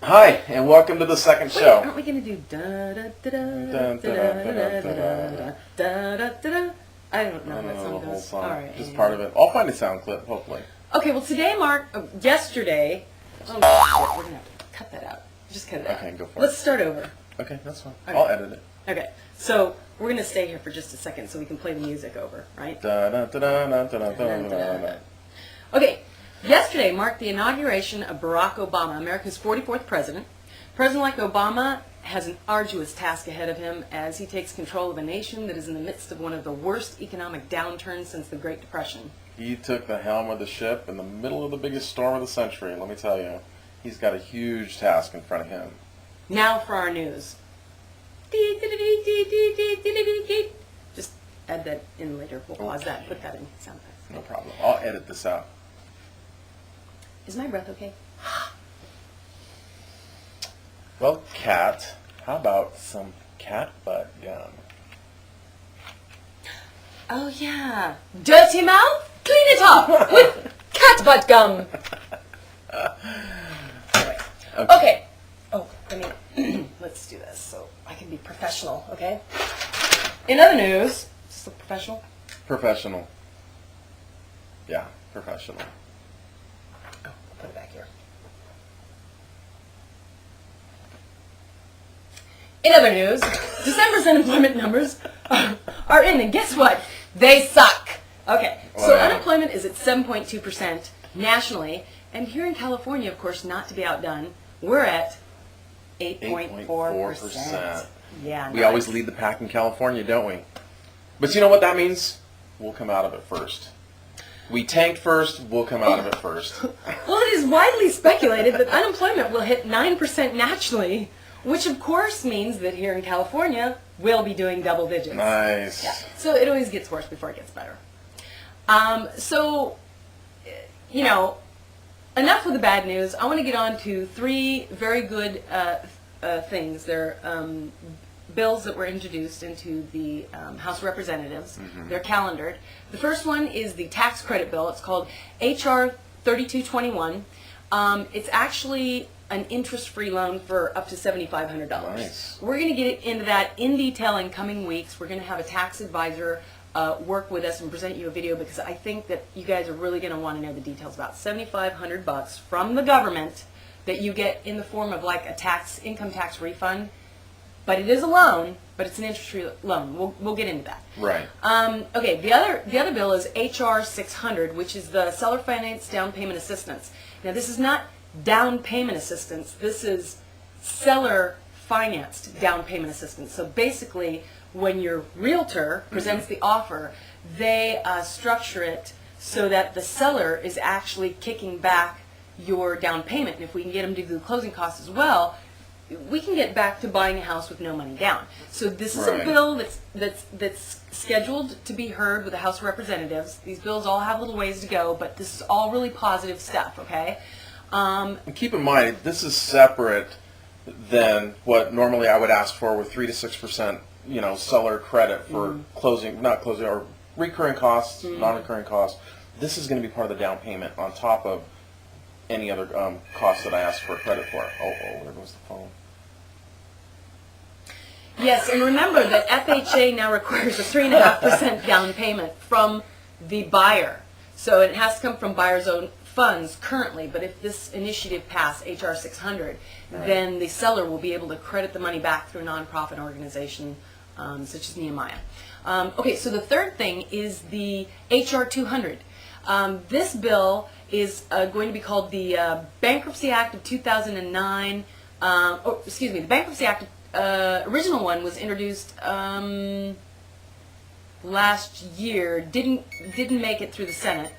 Hi, and welcome to the second show. Aren't we going to do da da da da da da da da da da? I don't know how that song goes. All right, just part of it. I'll find a sound clip, hopefully. Okay, well today, yesterday. Oh shit, we're gonna have to cut that out. Just cut it out. Okay, go for it. Let's start over. Okay, that's fine. Okay. I'll edit it. Okay, so we're gonna stay here for just a second so we can play the music over, right? Da da da da da da da da da. Okay, yesterday marked the inauguration of Barack Obama, America's 44th president. President-elect Obama has an arduous task ahead of him as he takes control of a nation that is in the midst of one of the worst economic downturns since the Great Depression. He took the helm of the ship in the middle of the biggest storm of the century, and let me tell you, he's got a huge task in front of him. Now for our news. Just add that in later. We'll pause that and put that in sound effects. No problem. I'll edit this out. Is my breath okay? Well, Kat, how about some cat butt gum? Oh yeah. Dirty mouth? Clean it up with cat butt gum. Anyway. Okay. Oh, let's do this so I can be professional, okay? In other news, is this professional? Professional. Yeah, professional. Oh, I'll put it back here. In other news, December's unemployment numbers are in, and guess what? They suck. Okay, so unemployment is at 7.2% nationally, and here in California, of course, not to be outdone, we're at 8.4%. Yeah, we always lead the pack in California, don't we? But you know what that means? We'll come out of it first. We tanked first, we'll come out of it first. Well, it is widely speculated that unemployment will hit 9% nationally, which of course means that here in California, we'll be doing double digits. Nice. Yeah. So it always gets worse before it gets better. Enough with the bad news. I want to get on to three very good things. They're bills that were introduced into the House of Representatives. Mm-hmm. They're calendared. The first one is the tax credit bill. It's called H.R. 3221. It's actually an interest-free loan for up to $7,500. Nice. We're going to get into that in detail in coming weeks. We're going to have a tax advisor work with us and present you a video because I think that you guys are really going to want to know the details about $7,500 from the government that you get in the form of like a income tax refund. But it is a loan, but it's an interest-free loan. We'll get into that. Right. Okay. The other bill is H.R. 600, which is the seller finance down payment assistance. Now this is not down payment assistance. This is seller financed down payment assistance. So basically, when your realtor presents the offer, they structure it so that the seller is actually kicking back your down payment. And if we can get them to do the closing costs as well, we can get back to buying a house with no money down. So this is a bill that's scheduled to be heard with the House of Representatives. These bills all have little ways to go, but this is all really positive stuff, okay? And keep in mind, this is separate than what normally I would ask for with 3 to 6%, seller credit for or recurring costs, non-recurring costs. This is going to be part of the down payment on top of any other costs that I ask for credit for. Oh, there goes the phone. Yes, and remember that FHA now requires a 3.5% down payment from the buyer. So it has to come from buyer's own funds currently, but if this initiative passed, H.R. 600, then the seller will be able to credit the money back through a nonprofit organization such as Nehemiah. Okay, so the third thing is the H.R. 200. This bill is going to be called the Bankruptcy Act of 2009. The Bankruptcy Act, original one was introduced last year. Didn't make it through the Senate.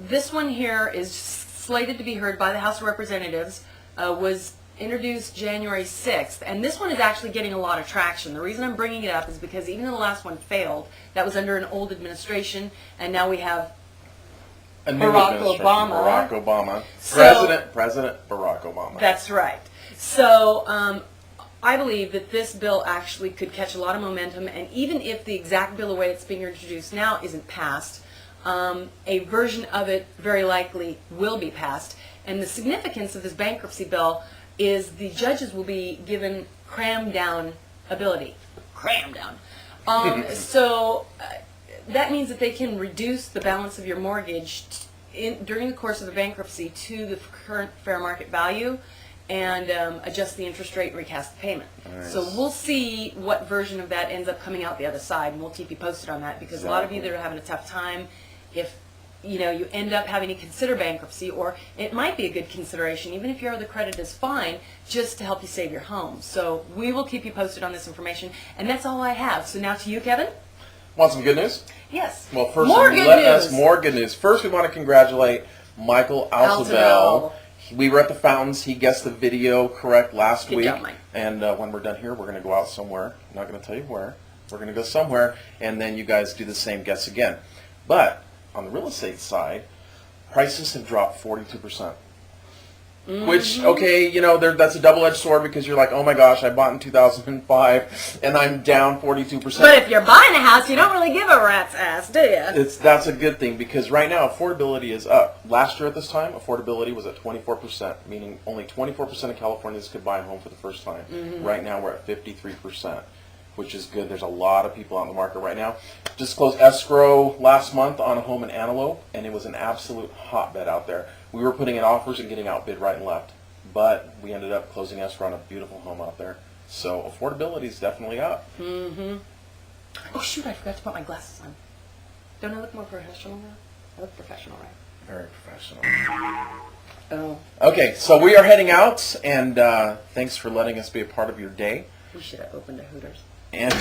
This one here is slated to be heard by the House of Representatives, was introduced January 6th, and this one is actually getting a lot of traction. The reason I'm bringing it up is because even though the last one failed, that was under an old administration, and now we have Barack Obama. President Barack Obama. That's right. So I believe that this bill actually could catch a lot of momentum, and even if the exact bill, the way it's being introduced now, isn't passed, a version of it very likely will be passed. And the significance of this bankruptcy bill is the judges will be given cram down ability. Cram down. So that means that they can reduce the balance of your mortgage during the course of the bankruptcy to the current fair market value and adjust the interest rate and recast the payment. Nice. So we'll see what version of that ends up coming out the other side, and we'll keep you posted on that, because a lot of you that are having a tough time, if you end up having to consider bankruptcy, or it might be a good consideration, even if your other credit is fine, just to help you save your home. So we will keep you posted on this information, and that's all I have. So now to you, Kevin. Want some good news? Yes. Well, first, more good news. First, we want to congratulate Michael Altobel. We were at the fountains. He guessed the video correct last week. Good job, Mike. And when we're done here, we're going to go out somewhere. I'm not going to tell you where. We're going to go somewhere, and then you guys do the same guess again. But on the real estate side, prices have dropped 42%. Which, okay, that's a double-edged sword, because you're like, oh my gosh, I bought in 2005 and I'm down 42%. But if you're buying a house, you don't really give a rat's ass, do you? That's a good thing, because right now affordability is up. Last year at this time, affordability was at 24%, meaning only 24% of Californians could buy a home for the first time. Right now we're at 53%, which is good. There's a lot of people out in the market right now. Just closed escrow last month on a home in Antelope, and it was an absolute hotbed out there. We were putting in offers and getting outbid right and left, but we ended up closing escrow on a beautiful home out there. So affordability is definitely up. Oh shoot, I forgot to put my glasses on. Don't I look more professional now? I look professional, right? Very professional. Oh. Okay, so we are heading out, and thanks for letting us be a part of your day. We should have opened a Hooters. And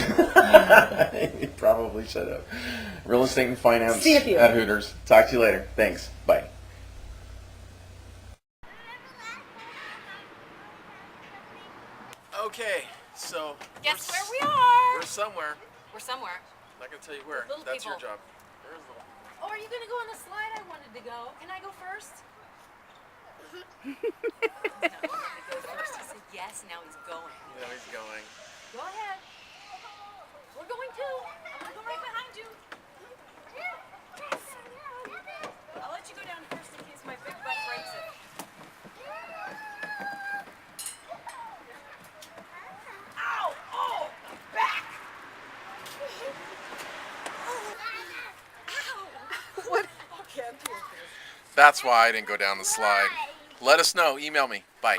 you probably should have. Real estate and finance at Hooters. Talk to you later. Thanks. Bye. Okay, so Guess where we are? We're somewhere. We're somewhere. I'm not gonna tell you where. Little That's your people. job. There's little. Oh, are you gonna go on the slide? I wanted to go. Can I go first? No, he wanted to go first. He said yes. Now he's going. Yeah, he's going. Go ahead. We're going too. I'm gonna go right behind you. I'll let you go down first in case my big butt breaks it. Ow! Oh! Back! Ow! What? Okay, I'm doing this. That's why I didn't go down the slide. Let us know. Email me. Bye.